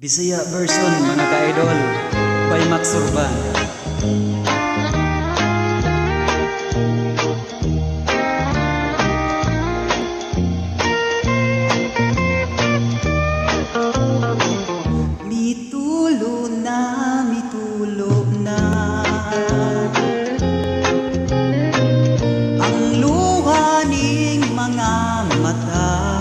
Bisaya version mga ka-idol by Max Urban. Mitulo na ang luha ning mga mata.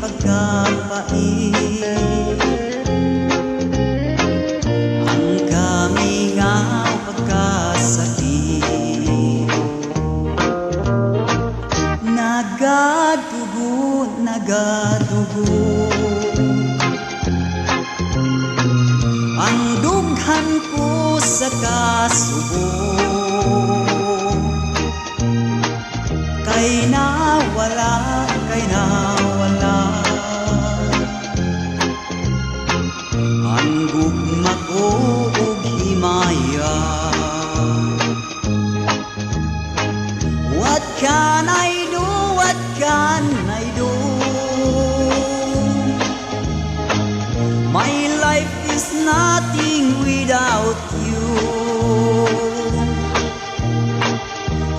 Pagkapait ang kamingaw pagkasakit, nagadugo ang dughan ko sa kasubo, kay nawala ang gugma ko og himaya. What can I do? What can I do? My life is nothing without you.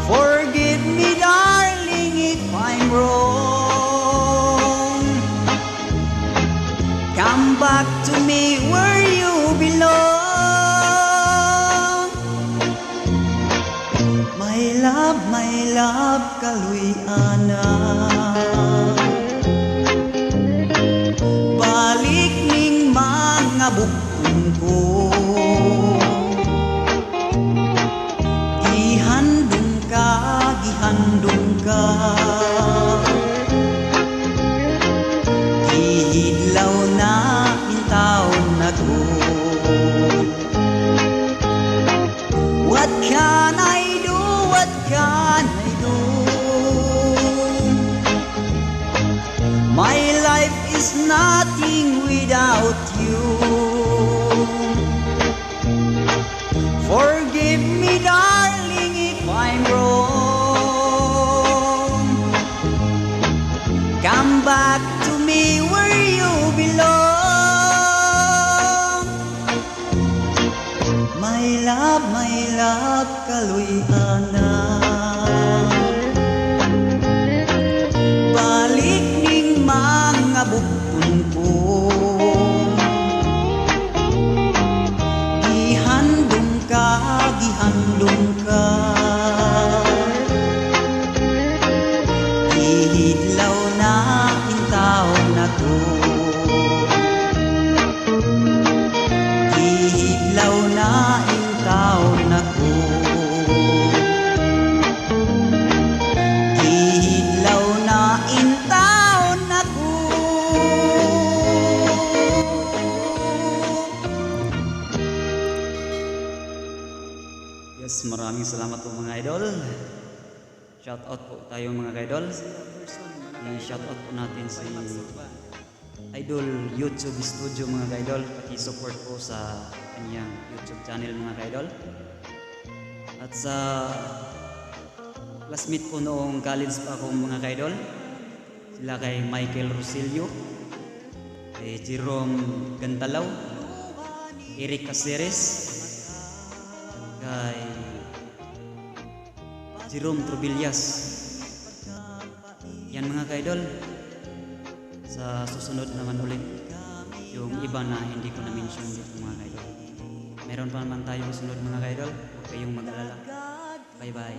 Forgive me, darling, if I'm wrong. Come back to me where you belong. My love, kaluy-ana. Balik ning mga bukong ko. Gihandong ka. Ihidlaw na taon na ko. What can I do? What can I do? My life is nothing without you. Forgive me, darling, if I'm wrong. Come back to me where you belong. My love, kaluy-ana. Balik ning mga bukton ko. Gihandong ka. Ihidlaw na taon na ko. Ihidlaw na taon na ko. Ihidlaw na taon na ko. Yes, maraming salamat po mga idol. Shout out po tayo mga idol. I-shout out po natin si Idol YouTube Studio mga idol. Paki-support po sa kanyang YouTube channel mga idol. At sa classmate po noong college pa ako mga idol, sila kay Michael Rosilio, kay Jerome Gantalaw, Eric Caceres, kay Jerome Trubillas. Yan mga kaidol. Sa susunod naman ulit yung iba na hindi ko na-mention dito mga kaidol. Meron pa naman tayong sunod mga kaidol. Huwag kayong mag-alala. Bye bye.